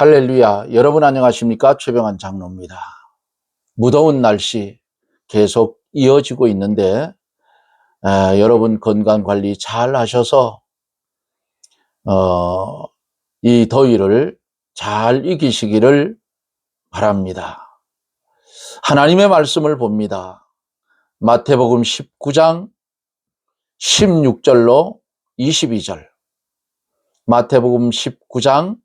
할렐루야. 여러분 안녕하십니까? 최병환 장로입니다. 무더운 날씨 계속 이어지고 있는데 여러분 건강관리 잘 하셔서 이 더위를 잘 이기시기를 바랍니다. 하나님의 말씀을 봅니다. 마태복음 19장 16절로 22절. 마태복음 19장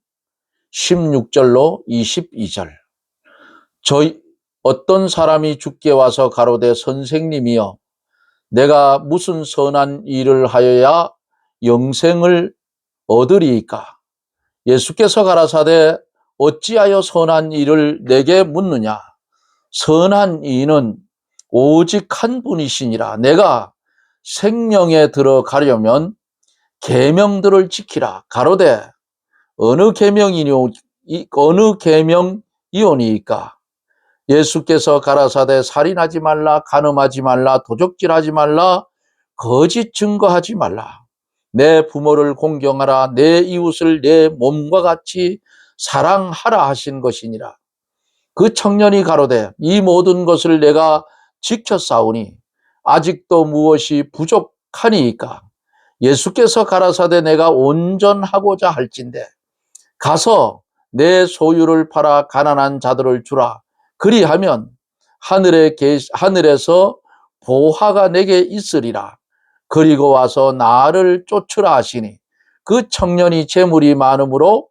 16절로 22절. 어떤 사람이 주께 와서 가로되 선생님이여 내가 무슨 선한 일을 하여야 영생을 얻으리이까? 예수께서 가라사대 어찌하여 선한 일을 내게 묻느냐? 선한 이는 오직 한 분이시니라. 내가 생명에 들어가려면 계명들을 지키라. 가로되 어느 계명이오니이까? 예수께서 가라사대 살인하지 말라, 간음하지 말라, 도적질하지 말라, 거짓 증거하지 말라. 내 부모를 공경하라, 내 이웃을 내 몸과 같이 사랑하라 하신 것이니라. 그 청년이 가로되 이 모든 것을 내가 지켰사오니 아직도 무엇이 부족하니이까? 예수께서 가라사대 내가 온전하고자 할진대 가서 내 소유를 팔아 가난한 자들을 주라. 그리하면 하늘에서 보화가 내게 있으리라. 그리고 와서 나를 쫓으라 하시니 그 청년이 재물이 많으므로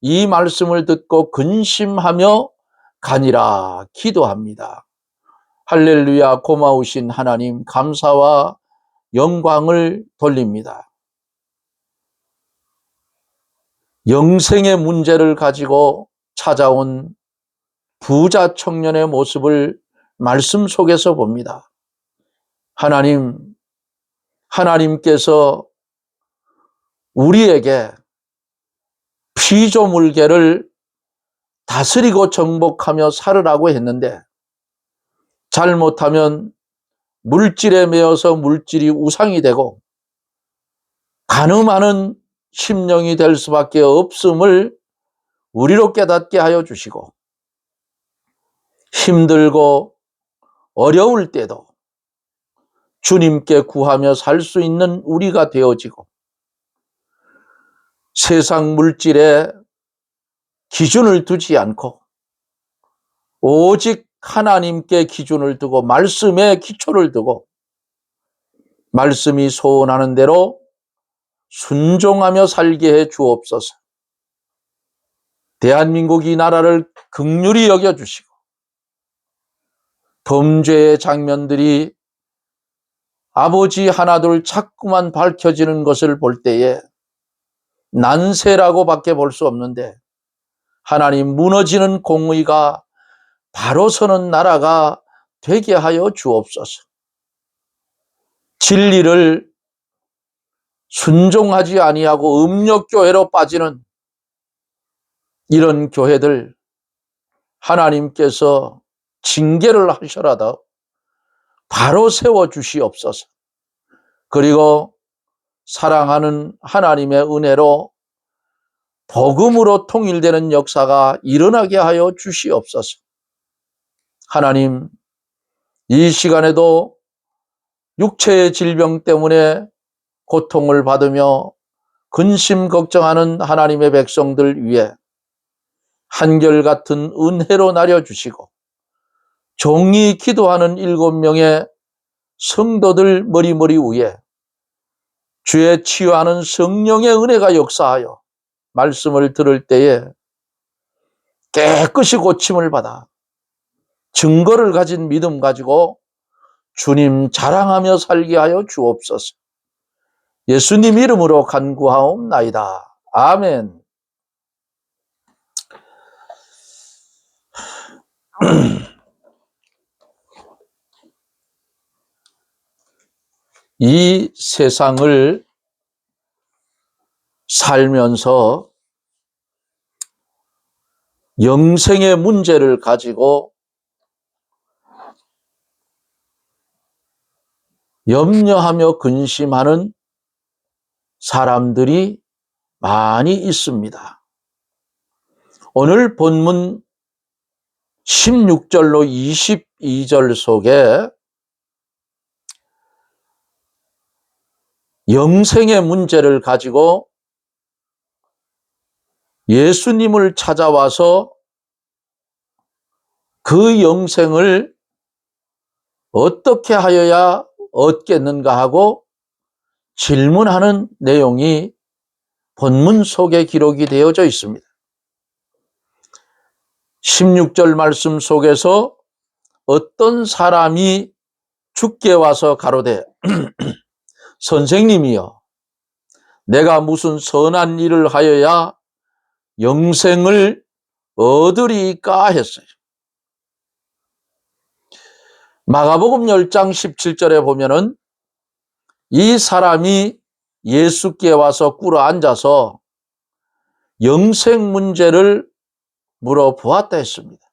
이 말씀을 듣고 근심하며 가니라. 기도합니다. 할렐루야. 고마우신 하나님 감사와 영광을 돌립니다. 영생의 문제를 가지고 찾아온 부자 청년의 모습을 말씀 속에서 봅니다. 하나님께서 우리에게 피조물계를 다스리고 정복하며 살으라고 했는데 잘못하면 물질에 매여서 물질이 우상이 되고 간음하는 심령이 될 수밖에 없음을 우리로 깨닫게 하여 주시고 힘들고 어려울 때도 주님께 구하며 살 수 있는 우리가 되어지고 세상 물질에 기준을 두지 않고 오직 하나님께 기준을 두고 말씀에 기초를 두고 말씀이 소원하는 대로 순종하며 살게 해 주옵소서. 대한민국 이 나라를 긍휼히 여겨주시고 범죄의 장면들이 아버지 하나둘 자꾸만 밝혀지는 것을 볼 때에 난세라고 밖에 볼 수 없는데 하나님 무너지는 공의가 바로 서는 나라가 되게 하여 주옵소서. 진리를 순종하지 아니하고 음욕교회로 빠지는 이런 교회들 하나님께서 징계를 하셔라도 바로 세워주시옵소서. 그리고 사랑하는 하나님의 은혜로 복음으로 통일되는 역사가 일어나게 하여 주시옵소서. 하나님, 이 시간에도 육체의 질병 때문에 고통을 받으며 근심 걱정하는 하나님의 백성들 위해 한결같은 은혜로 나려주시고 종이 기도하는 7명의 성도들 머리 위에 주의 치유하는 성령의 은혜가 역사하여 말씀을 들을 때에 깨끗이 고침을 받아 증거를 가진 믿음 가지고 주님 자랑하며 살게 하여 주옵소서. 예수님 이름으로 간구하옵나이다. 아멘. 이 세상을 살면서 영생의 문제를 가지고 염려하며 근심하는 사람들이 많이 있습니다. 오늘 본문 16절로 22절 속에 영생의 문제를 가지고 예수님을 찾아와서 그 영생을 어떻게 하여야 얻겠는가 하고 질문하는 내용이 본문 속에 기록이 되어져 있습니다. 16절 말씀 속에서 어떤 사람이 주께 와서 가로되 선생님이여 내가 무슨 선한 일을 하여야 영생을 얻으리까 했어요. 마가복음 10장 17절에 보면은 이 사람이 예수께 와서 꿇어 앉아서 영생 문제를 물어보았다 했습니다.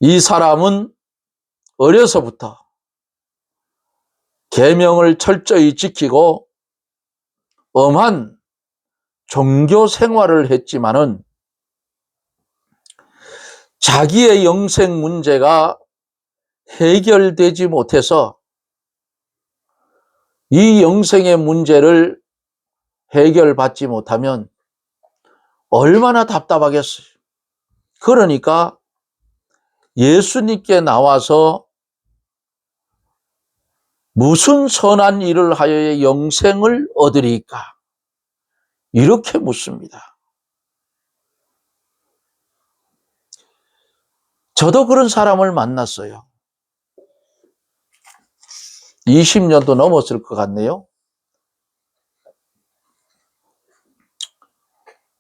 이 사람은 어려서부터 계명을 철저히 지키고 엄한 종교 생활을 했지만은 자기의 영생 문제가 해결되지 못해서 이 영생의 문제를 해결받지 못하면 얼마나 답답하겠어요. 그러니까 예수님께 나와서 무슨 선한 일을 하여야 영생을 얻으리까? 이렇게 묻습니다. 저도 그런 사람을 만났어요. 20년도 넘었을 것 같네요.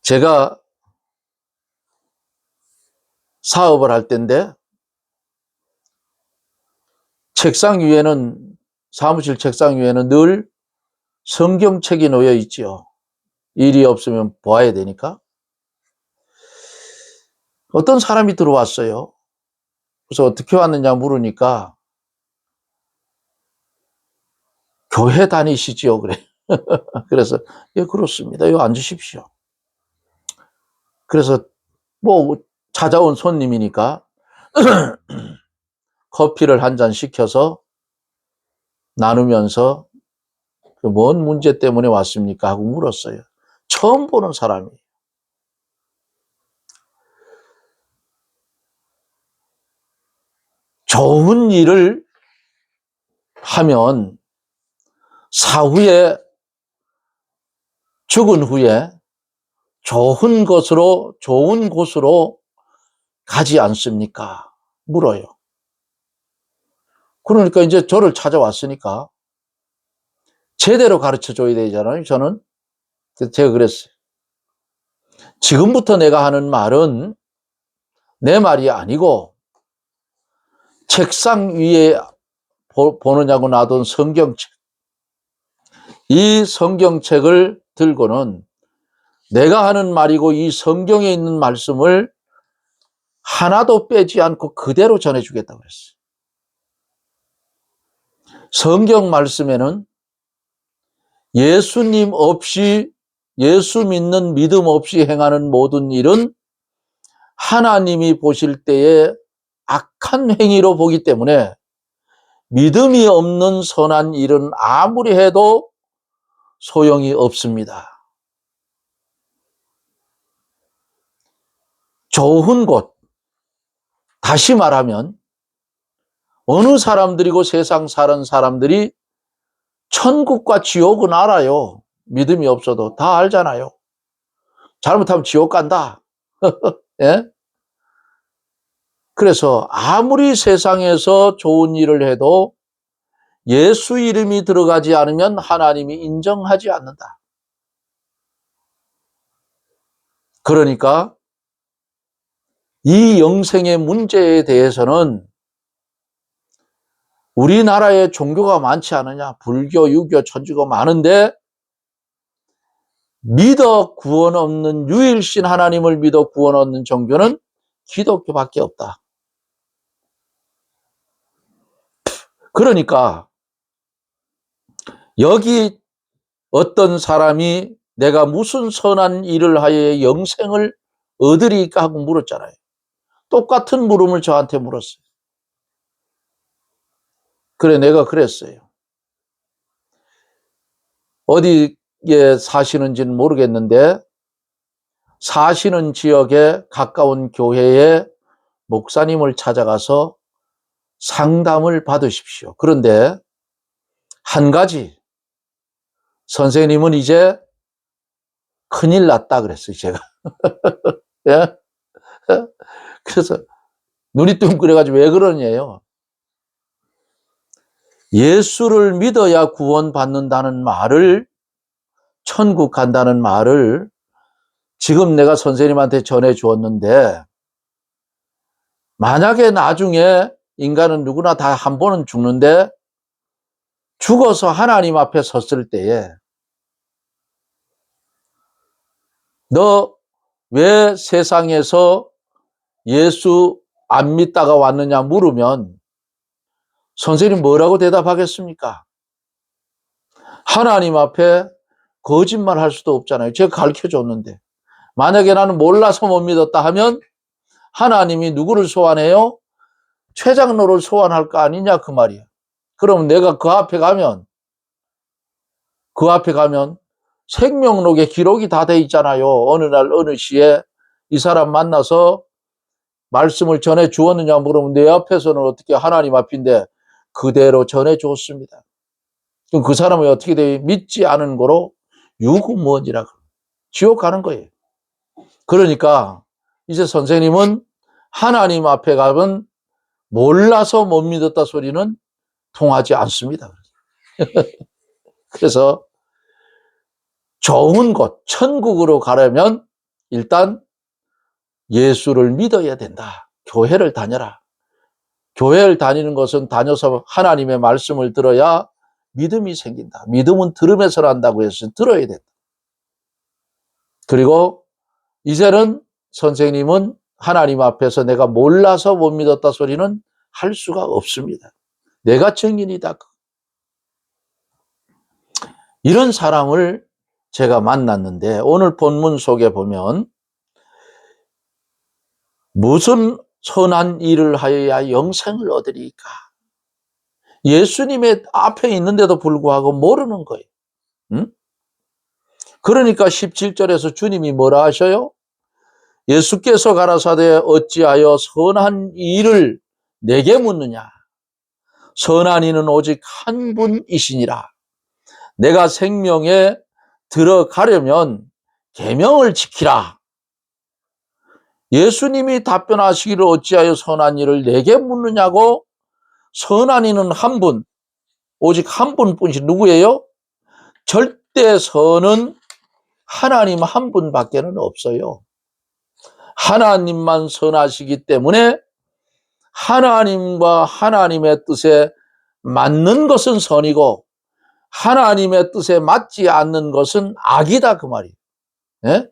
제가 사업을 할 때인데 사무실 책상 위에는 늘 성경책이 놓여 있지요. 일이 없으면 보아야 되니까. 어떤 사람이 들어왔어요. 그래서 어떻게 왔느냐 물으니까 교회 다니시지요? 그래. 그래서 예, 그렇습니다. 여기 앉으십시오. 그래서 뭐 찾아온 손님이니까 커피를 한 잔 시켜서 나누면서 뭔 문제 때문에 왔습니까? 하고 물었어요. 처음 보는 사람이. 좋은 일을 하면 사후에 죽은 후에 좋은 곳으로 가지 않습니까? 물어요. 그러니까 이제 저를 찾아왔으니까 제대로 가르쳐 줘야 되잖아요, 저는. 그래서 제가 그랬어요. 지금부터 내가 하는 말은 내 말이 아니고 책상 위에 보느냐고 놔둔 성경책. 이 성경책을 들고는 내가 하는 말이고 이 성경에 있는 말씀을 하나도 빼지 않고 그대로 전해주겠다고 그랬어요. 성경 말씀에는 예수님 없이 예수 믿는 믿음 없이 행하는 모든 일은 하나님이 보실 때에 악한 행위로 보기 때문에 믿음이 없는 선한 일은 아무리 해도 소용이 없습니다. 좋은 곳, 다시 말하면 어느 사람들이고 세상 사는 사람들이 천국과 지옥은 알아요. 믿음이 없어도 다 알잖아요. 잘못하면 지옥 간다. 예? 그래서 아무리 세상에서 좋은 일을 해도 예수 이름이 들어가지 않으면 하나님이 인정하지 않는다. 그러니까 이 영생의 문제에 대해서는 우리나라에 종교가 많지 않으냐? 불교, 유교, 천주교 많은데 믿어 구원 얻는 유일신 하나님을 믿어 구원 얻는 종교는 기독교밖에 없다. 그러니까 여기 어떤 사람이 내가 무슨 선한 일을 하여 영생을 얻으리까 하고 물었잖아요. 똑같은 물음을 저한테 물었어요. 그래, 내가 그랬어요. 어디에 사시는지는 모르겠는데 사시는 지역에 가까운 교회에 목사님을 찾아가서 상담을 받으십시오. 그런데 한 가지, 선생님은 이제 큰일 났다 그랬어요, 제가. 예? 그래서 눈이 뚱그려가지고 왜 그러냐요. 예수를 믿어야 구원받는다는 말을, 천국 간다는 말을 지금 내가 선생님한테 전해 주었는데, 만약에 나중에 인간은 누구나 다 한 번은 죽는데 죽어서 하나님 앞에 섰을 때에 너 왜 세상에서 예수 안 믿다가 왔느냐 물으면 선생님 뭐라고 대답하겠습니까? 하나님 앞에 거짓말 할 수도 없잖아요. 제가 가르쳐 줬는데. 만약에 나는 몰라서 못 믿었다 하면 하나님이 누구를 소환해요? 최장로를 소환할 거 아니냐 그 말이야. 그럼 내가 그 앞에 가면 생명록에 기록이 다 돼 있잖아요. 어느 날 어느 시에 이 사람 만나서 말씀을 전해 주었느냐 물으면 내 앞에서는 어떻게 하나님 앞인데 그대로 전해 주었습니다. 그럼 그 사람이 어떻게 돼요? 믿지 않은 거로 유구무원이라 지옥 가는 거예요. 그러니까 이제 선생님은 하나님 앞에 가면 몰라서 못 믿었다 소리는 통하지 않습니다. 그래서 좋은 곳, 천국으로 가려면 일단 예수를 믿어야 된다. 교회를 다녀라. 교회를 다니는 것은 다녀서 하나님의 말씀을 들어야 믿음이 생긴다. 믿음은 들음에서 난다고 해서 들어야 된다. 그리고 이제는 선생님은 하나님 앞에서 내가 몰라서 못 믿었다 소리는 할 수가 없습니다. 내가 증인이다. 이런 사람을 제가 만났는데 오늘 본문 속에 보면 무슨 선한 일을 하여야 영생을 얻으리까? 예수님의 앞에 있는데도 불구하고 모르는 거예요. 응? 그러니까 17절에서 주님이 뭐라 하셔요? 예수께서 가라사대 어찌하여 선한 일을 내게 묻느냐? 선한 이는 오직 한 분이시니라. 내가 생명에 들어가려면 계명을 지키라. 예수님이 답변하시기를 어찌하여 선한 일을 내게 묻느냐고. 선한 이는 한 분, 오직 한 분뿐이시. 누구예요? 절대 선은 하나님 한 분밖에는 없어요. 하나님만 선하시기 때문에 하나님과 하나님의 뜻에 맞는 것은 선이고 하나님의 뜻에 맞지 않는 것은 악이다 그 말이에요. 네?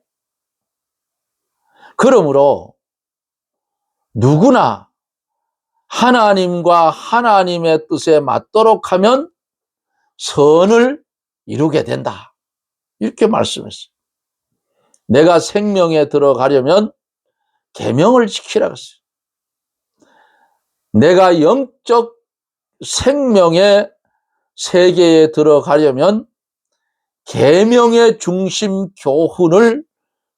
그러므로 누구나 하나님과 하나님의 뜻에 맞도록 하면 선을 이루게 된다. 이렇게 말씀했어요. 내가 생명에 들어가려면 계명을 지키라 그랬어요. 내가 영적 생명의 세계에 들어가려면 계명의 중심 교훈을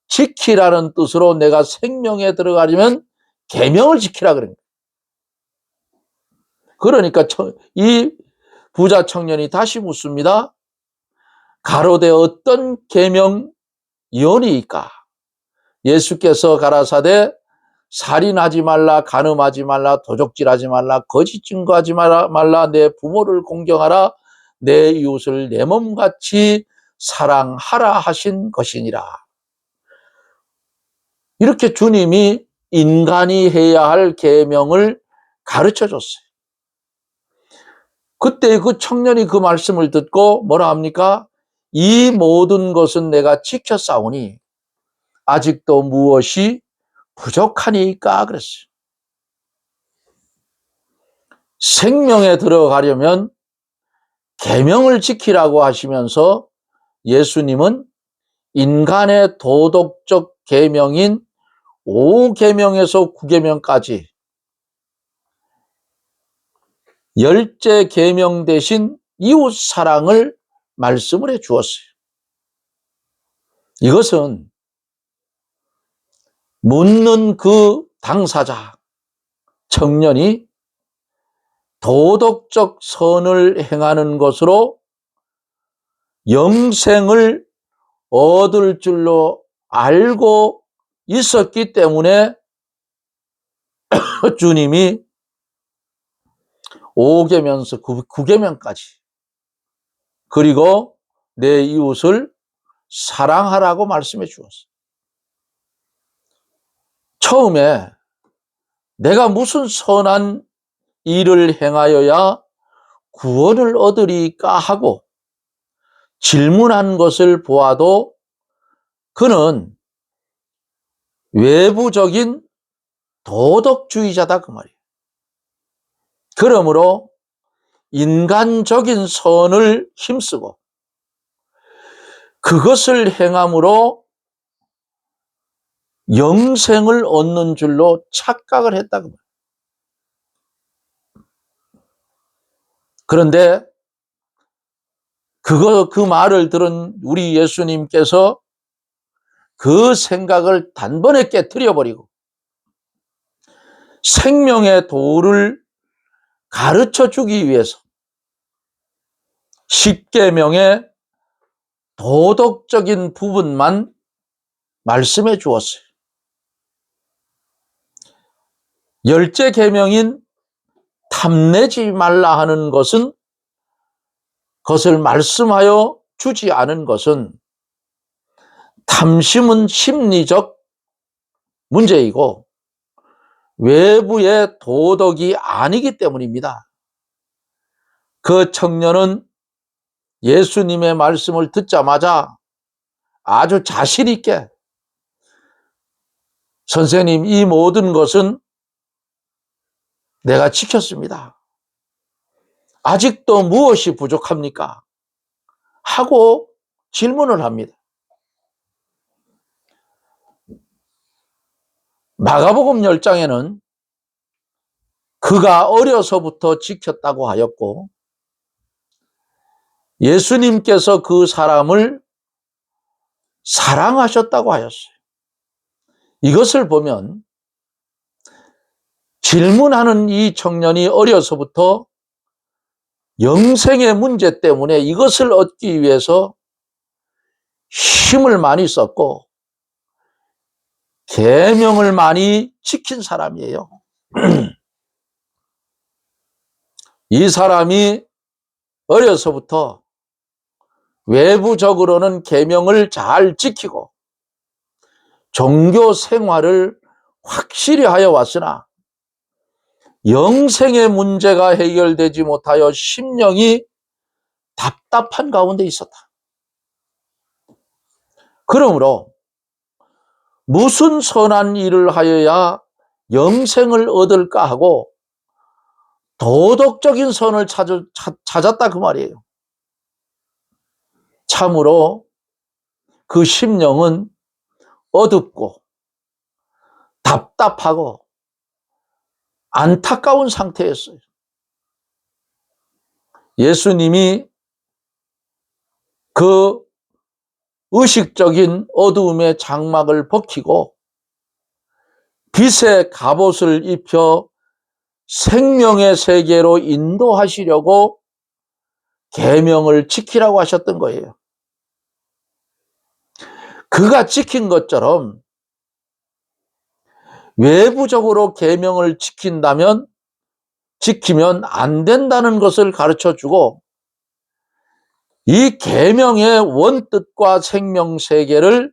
지키라는 뜻으로 내가 생명에 들어가려면 계명을 지키라 그런 거예요. 그러니까 이 부자 청년이 다시 묻습니다. 가로되 어떤 계명 이오니이까? 예수께서 가라사대 살인하지 말라, 간음하지 말라, 도적질하지 말라, 거짓 증거하지 말라, 내 부모를 공경하라, 내 이웃을 내 몸같이 사랑하라 하신 것이니라. 이렇게 주님이 인간이 해야 할 계명을 가르쳐 줬어요. 그때 그 청년이 그 말씀을 듣고 뭐라 합니까? 이 모든 것은 내가 지켰사오니 아직도 무엇이 부족하니까 그랬어요. 생명에 들어가려면 계명을 지키라고 하시면서 예수님은 인간의 도덕적 계명인 5계명에서 9계명까지 10째 계명 대신 이웃 사랑을 말씀을 해 주었어요. 이것은 묻는 그 당사자, 청년이 도덕적 선을 행하는 것으로 영생을 얻을 줄로 알고 있었기 때문에 주님이 5계명에서 9계명까지 그리고 내 이웃을 사랑하라고 말씀해 주었어요. 처음에 내가 무슨 선한 일을 행하여야 구원을 얻으리까 하고 질문한 것을 보아도 그는 외부적인 도덕주의자다 그 말이에요. 그러므로 인간적인 선을 힘쓰고 그것을 행함으로 영생을 얻는 줄로 착각을 했다 그 말이에요. 그런데 그 말을 들은 우리 예수님께서 그 생각을 단번에 깨트려 버리고 생명의 도를 가르쳐 주기 위해서 10계명의 도덕적인 부분만 말씀해 주었어요. 10째 계명인 탐내지 말라 하는 것은 그것을 말씀하여 주지 않은 것은 탐심은 심리적 문제이고 외부의 도덕이 아니기 때문입니다. 그 청년은 예수님의 말씀을 듣자마자 아주 자신 있게 선생님, 이 모든 것은 내가 지켰습니다. 아직도 무엇이 부족합니까? 하고 질문을 합니다. 마가복음 10장에는 그가 어려서부터 지켰다고 하였고 예수님께서 그 사람을 사랑하셨다고 하였어요. 이것을 보면 질문하는 이 청년이 어려서부터 영생의 문제 때문에 이것을 얻기 위해서 힘을 많이 썼고 계명을 많이 지킨 사람이에요. 이 사람이 어려서부터 외부적으로는 계명을 잘 지키고 종교 생활을 확실히 하여 왔으나 영생의 문제가 해결되지 못하여 심령이 답답한 가운데 있었다. 그러므로 무슨 선한 일을 하여야 영생을 얻을까 하고 도덕적인 선을 찾았다 그 말이에요. 참으로 그 심령은 어둡고 답답하고 안타까운 상태였어요. 예수님이 그 의식적인 어두움의 장막을 벗기고 빛의 갑옷을 입혀 생명의 세계로 인도하시려고 계명을 지키라고 하셨던 거예요. 그가 지킨 것처럼 외부적으로 계명을 지키면 안 된다는 것을 가르쳐주고 이 계명의 원뜻과 생명 세계를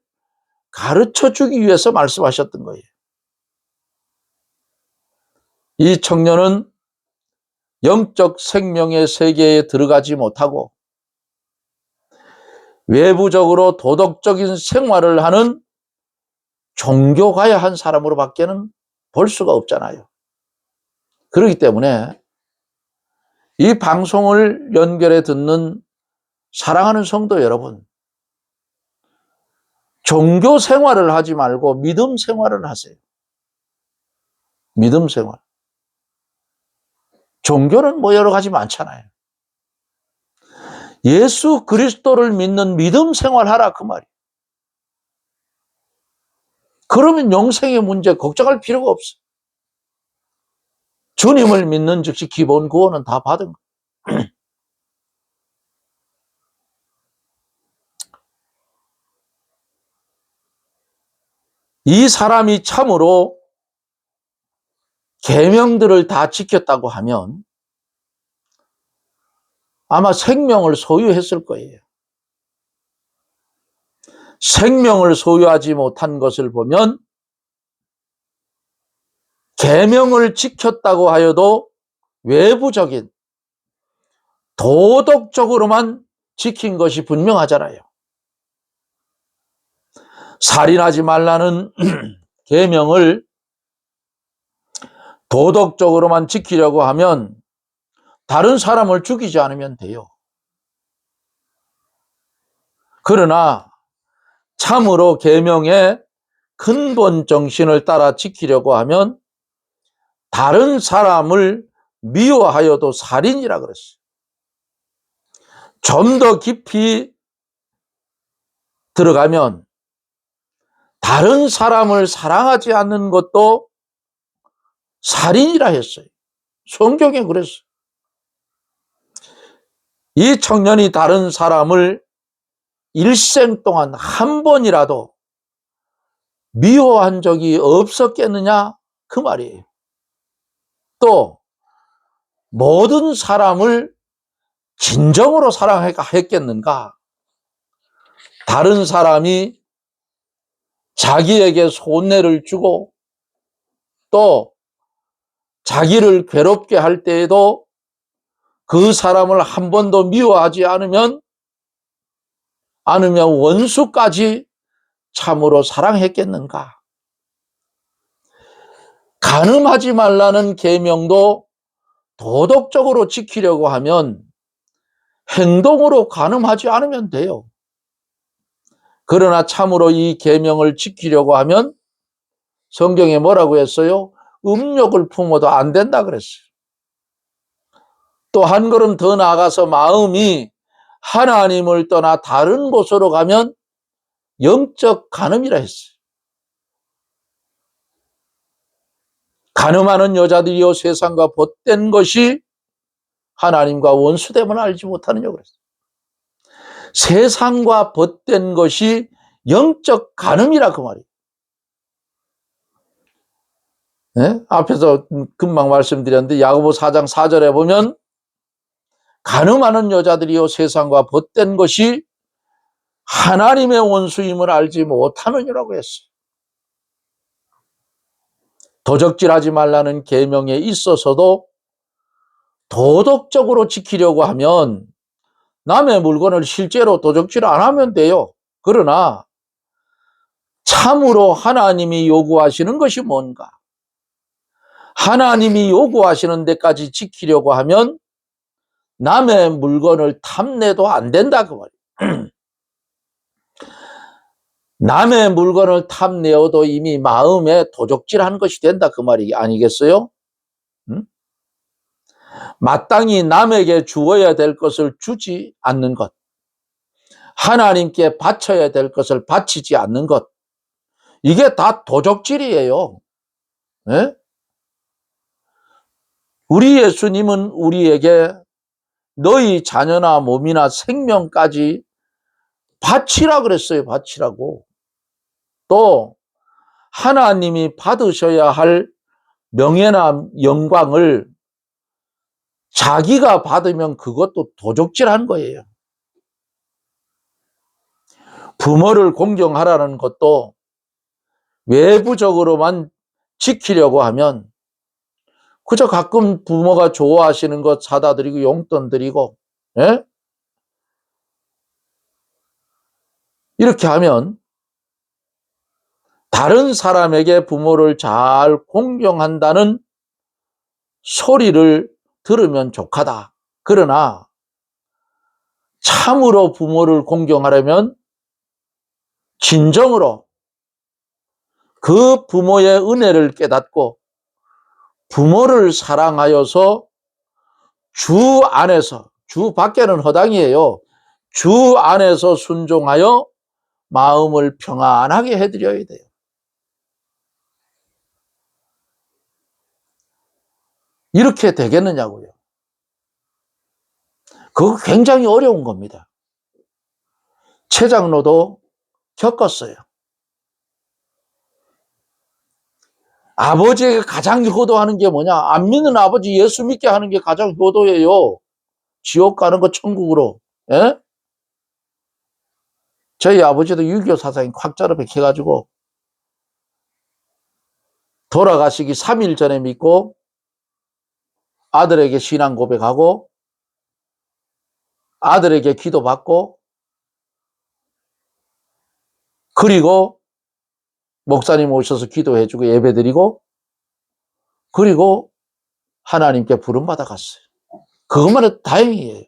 가르쳐주기 위해서 말씀하셨던 거예요. 이 청년은 영적 생명의 세계에 들어가지 못하고 외부적으로 도덕적인 생활을 하는 종교가야 한 사람으로 밖에는 볼 수가 없잖아요. 그렇기 때문에 이 방송을 연결해 듣는 사랑하는 성도 여러분, 종교 생활을 하지 말고 믿음 생활을 하세요. 믿음 생활. 종교는 뭐 여러 가지 많잖아요. 예수 그리스도를 믿는 믿음 생활하라 그 말이에요. 그러면 영생의 문제 걱정할 필요가 없어. 주님을 믿는 즉시 기본 구원은 다 받은 거예요. 이 사람이 참으로 계명들을 다 지켰다고 하면 아마 생명을 소유했을 거예요. 생명을 소유하지 못한 것을 보면 계명을 지켰다고 하여도 외부적인 도덕적으로만 지킨 것이 분명하잖아요. 살인하지 말라는 계명을 도덕적으로만 지키려고 하면 다른 사람을 죽이지 않으면 돼요. 그러나 참으로 계명의 근본 정신을 따라 지키려고 하면 다른 사람을 미워하여도 살인이라 그랬어요. 좀 더 깊이 들어가면 다른 사람을 사랑하지 않는 것도 살인이라 했어요. 성경에 그랬어요. 이 청년이 다른 사람을 일생 동안 한 번이라도 미워한 적이 없었겠느냐 그 말이에요. 또 모든 사람을 진정으로 사랑했겠는가? 다른 사람이 자기에게 손해를 주고 또 자기를 괴롭게 할 때에도 그 사람을 한 번도 미워하지 않으면 원수까지 참으로 사랑했겠는가? 간음하지 말라는 계명도 도덕적으로 지키려고 하면 행동으로 간음하지 않으면 돼요. 그러나 참으로 이 계명을 지키려고 하면 성경에 뭐라고 했어요? 음욕을 품어도 안 된다 그랬어요. 또 한 걸음 더 나아가서 마음이 하나님을 떠나 다른 곳으로 가면 영적 간음이라 했어요. 간음하는 여자들이요 세상과 벗된 것이 하나님과 원수됨을 알지 못하느냐고 그랬어요. 세상과 벗된 것이 영적 간음이라 그 말이에요. 네? 앞에서 금방 말씀드렸는데 야고보 4장 4절에 보면 간음하는 여자들이요 세상과 벗된 것이 하나님의 원수임을 알지 못하느니라고 했어요. 도적질하지 말라는 계명에 있어서도 도덕적으로 지키려고 하면 남의 물건을 실제로 도적질 안 하면 돼요. 그러나 참으로 하나님이 요구하시는 것이 뭔가? 하나님이 요구하시는 데까지 지키려고 하면 남의 물건을 탐내도 안 된다 그 말이에요. 남의 물건을 탐내어도 이미 마음에 도적질한 것이 된다 그 말이 아니겠어요? 응? 마땅히 남에게 주어야 될 것을 주지 않는 것, 하나님께 바쳐야 될 것을 바치지 않는 것, 이게 다 도적질이에요. 네? 우리 예수님은 우리에게 너희 자녀나 몸이나 생명까지 바치라 그랬어요. 바치라고. 또 하나님이 받으셔야 할 명예나 영광을 자기가 받으면 그것도 도적질한 거예요. 부모를 공경하라는 것도 외부적으로만 지키려고 하면 그저 가끔 부모가 좋아하시는 것 사다 드리고 용돈 드리고 예? 이렇게 하면 다른 사람에게 부모를 잘 공경한다는 소리를 들으면 족하다. 그러나 참으로 부모를 공경하려면 진정으로 그 부모의 은혜를 깨닫고 부모를 사랑하여서 주 안에서, 주 밖에는 허당이에요. 주 안에서 순종하여 마음을 평안하게 해드려야 돼요. 이렇게 되겠느냐고요. 그거 굉장히 어려운 겁니다. 최 장로도 겪었어요. 아버지에게 가장 효도하는 게 뭐냐? 안 믿는 아버지 예수 믿게 하는 게 가장 효도예요. 지옥 가는 거 천국으로. 예? 저희 아버지도 6.25 사상이 콱 자르백해가지고 돌아가시기 3일 전에 믿고 아들에게 신앙 고백하고 아들에게 기도받고 그리고 목사님 오셔서 기도해주고 예배드리고 그리고 하나님께 부름받아 갔어요. 그것만 해도 다행이에요.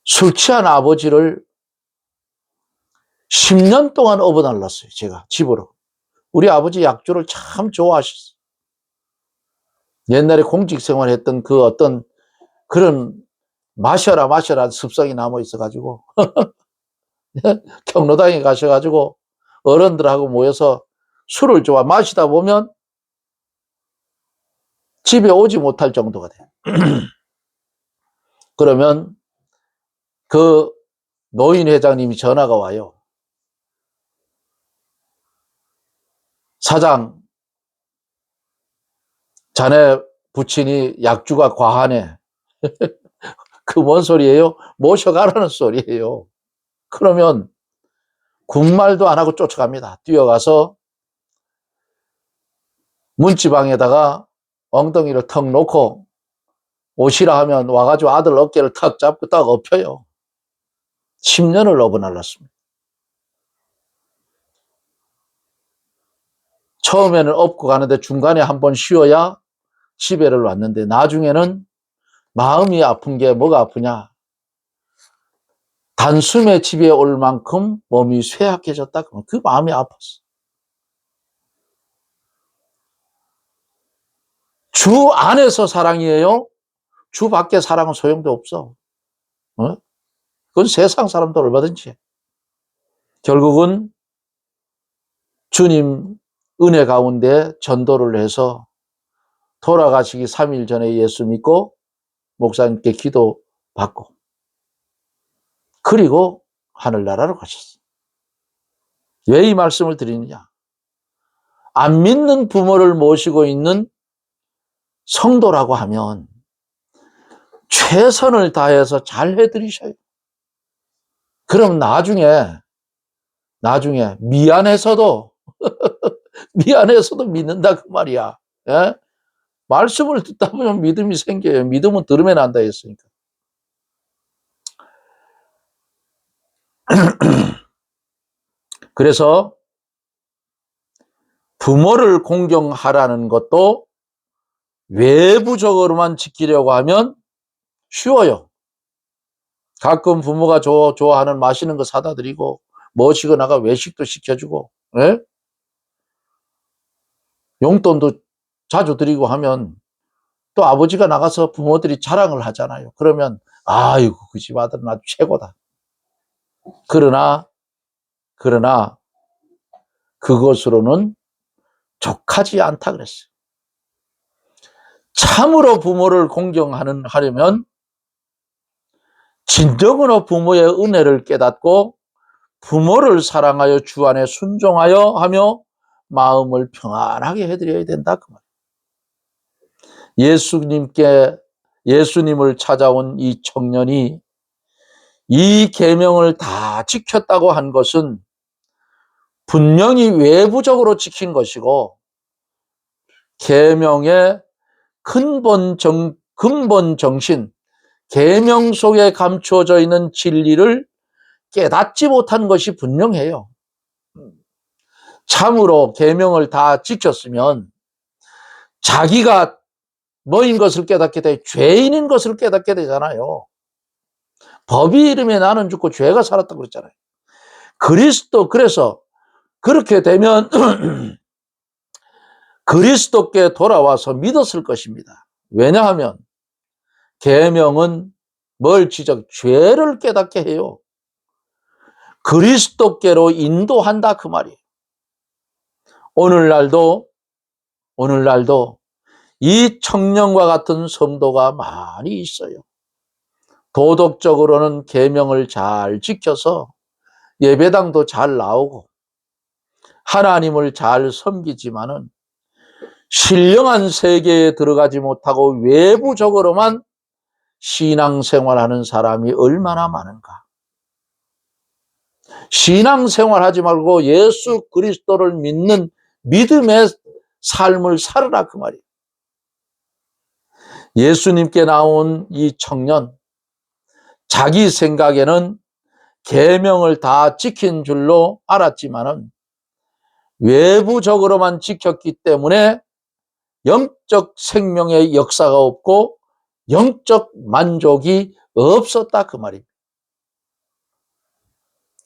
술 취한 아버지를 10년 동안 업어달랐어요. 제가 집으로. 우리 아버지 약주를 참 좋아하셨어요. 옛날에 공직생활 했던 그 어떤 그런 마셔라 습성이 남아 있어가지고 경로당에 가셔가지고 어른들하고 모여서 술을 좋아 마시다 보면 집에 오지 못할 정도가 돼요. 그러면 그 노인 회장님이 전화가 와요. 사장, 자네 부친이 약주가 과하네. 그 뭔 소리예요? 모셔가라는 소리예요. 그러면 군말도 안 하고 쫓아갑니다. 뛰어가서 문지방에다가 엉덩이를 턱 놓고 오시라 하면 와가지고 아들 어깨를 탁 잡고 딱 엎혀요. 10년을 업어날랐습니다. 처음에는 업고 가는데 중간에 한번 쉬어야 집에를 왔는데 나중에는 마음이 아픈 게 뭐가 아프냐. 단숨에 집에 올 만큼 몸이 쇠약해졌다. 그 마음이 아팠어. 주 안에서 사랑이에요. 주 밖에 사랑은 소용도 없어. 어? 그건 세상 사람도 얼마든지. 결국은 주님 은혜 가운데 전도를 해서 돌아가시기 3일 전에 예수 믿고 목사님께 기도 받고 그리고 하늘나라로 가셨어요. 왜 이 말씀을 드리느냐? 안 믿는 부모를 모시고 있는 성도라고 하면 최선을 다해서 잘 해드리셔요. 그럼 나중에 미안해서도 믿는다 그 말이야. 예? 말씀을 듣다 보면 믿음이 생겨요. 믿음은 들으면 안다 했으니까. 그래서 부모를 공경하라는 것도 외부적으로만 지키려고 하면 쉬워요. 가끔 부모가 좋아하는 맛있는 거 사다 드리고 모시거나가 외식도 시켜주고 예? 용돈도 자주 드리고 하면 또 아버지가 나가서 부모들이 자랑을 하잖아요. 그러면 아이고 그 집 아들은 아주 최고다. 그러나 그것으로는 족하지 않다 그랬어요. 참으로 부모를 하려면 진정으로 부모의 은혜를 깨닫고 부모를 사랑하여 주 안에 순종하여 하며 마음을 평안하게 해드려야 된다 그 말이에요. 예수님을 찾아온 이 청년이 이 계명을 다 지켰다고 한 것은 분명히 외부적으로 지킨 것이고 계명의 근본 정신, 계명 속에 감추어져 있는 진리를 깨닫지 못한 것이 분명해요. 참으로 계명을 다 지켰으면 자기가 뭐인 것을 깨닫게 돼 죄인인 것을 깨닫게 되잖아요. 법이 이름에 나는 죽고 죄가 살았다고 그랬잖아요. 그래서 그렇게 되면 그리스도께 돌아와서 믿었을 것입니다. 왜냐하면 계명은 뭘 죄를 깨닫게 해요. 그리스도께로 인도한다 그 말이에요. 오늘날도 이 청년과 같은 성도가 많이 있어요. 도덕적으로는 계명을 잘 지켜서 예배당도 잘 나오고 하나님을 잘 섬기지만은 신령한 세계에 들어가지 못하고 외부적으로만 신앙생활하는 사람이 얼마나 많은가. 신앙생활하지 말고 예수 그리스도를 믿는 믿음의 삶을 살아라 그 말이에요. 예수님께 나온 이 청년, 자기 생각에는 계명을 다 지킨 줄로 알았지만은 외부적으로만 지켰기 때문에 영적 생명의 역사가 없고 영적 만족이 없었다 그 말입니다.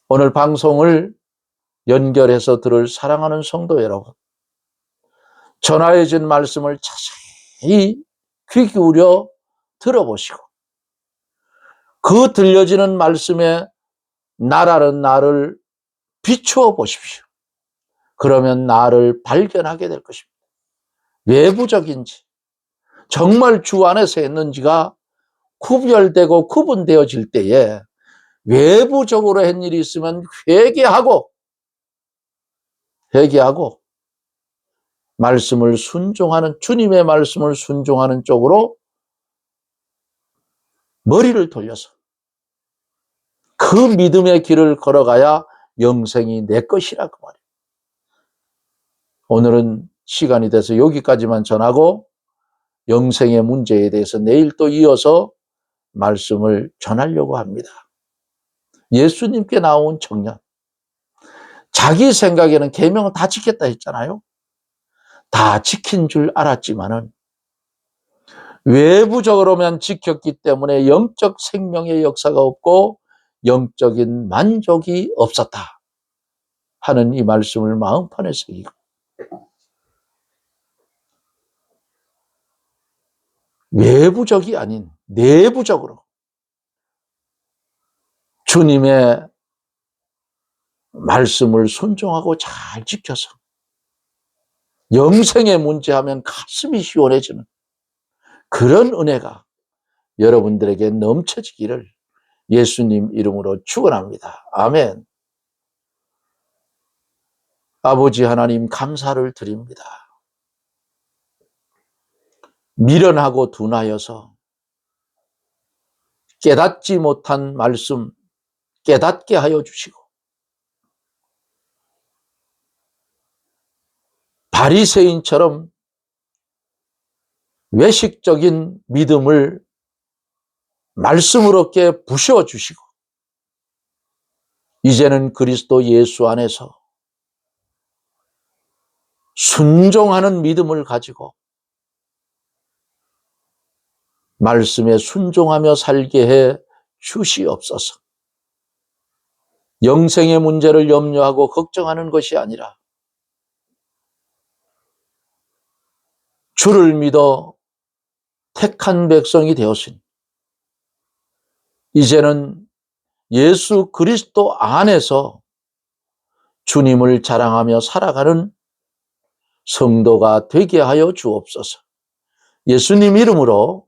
오늘 방송을 연결해서 들을 사랑하는 성도 여러분, 전하해진 말씀을 자세히 귀 기울여 들어보시고 그 들려지는 말씀에 나라는 나를 비추어 보십시오. 그러면 나를 발견하게 될 것입니다. 외부적인지 정말 주 안에서 했는지가 구별되고 구분되어질 때에 외부적으로 한 일이 있으면 회개하고 말씀을 순종하는, 주님의 말씀을 순종하는 쪽으로 머리를 돌려서 그 믿음의 길을 걸어가야 영생이 내 것이라 그 말이에요. 오늘은 시간이 돼서 여기까지만 전하고 영생의 문제에 대해서 내일 또 이어서 말씀을 전하려고 합니다. 예수님께 나온 청년, 자기 생각에는 계명은 다 지켰다 했잖아요. 다 지킨 줄 알았지만은 외부적으로만 지켰기 때문에 영적 생명의 역사가 없고 영적인 만족이 없었다 하는 이 말씀을 마음판에 새기고 외부적이 아닌 내부적으로 주님의 말씀을 순종하고 잘 지켜서 영생의 문제하면 가슴이 시원해지는 그런 은혜가 여러분들에게 넘쳐지기를 예수님 이름으로 축원합니다. 아멘. 아버지 하나님 감사를 드립니다. 미련하고 둔하여서 깨닫지 못한 말씀 깨닫게 하여 주시고 바리새인처럼 외식적인 믿음을 말씀으로 부셔 주시고 이제는 그리스도 예수 안에서 순종하는 믿음을 가지고 말씀에 순종하며 살게 해 주시옵소서. 영생의 문제를 염려하고 걱정하는 것이 아니라 주를 믿어 택한 백성이 되었으니 이제는 예수 그리스도 안에서 주님을 자랑하며 살아가는 성도가 되게 하여 주옵소서. 예수님 이름으로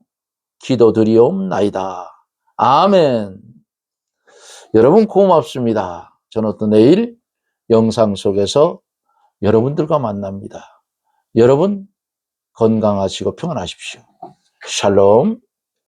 기도드리옵나이다. 아멘. 여러분 고맙습니다. 저는 또 내일 영상 속에서 여러분들과 만납니다. 여러분 건강하시고 평안하십시오. 샬롬.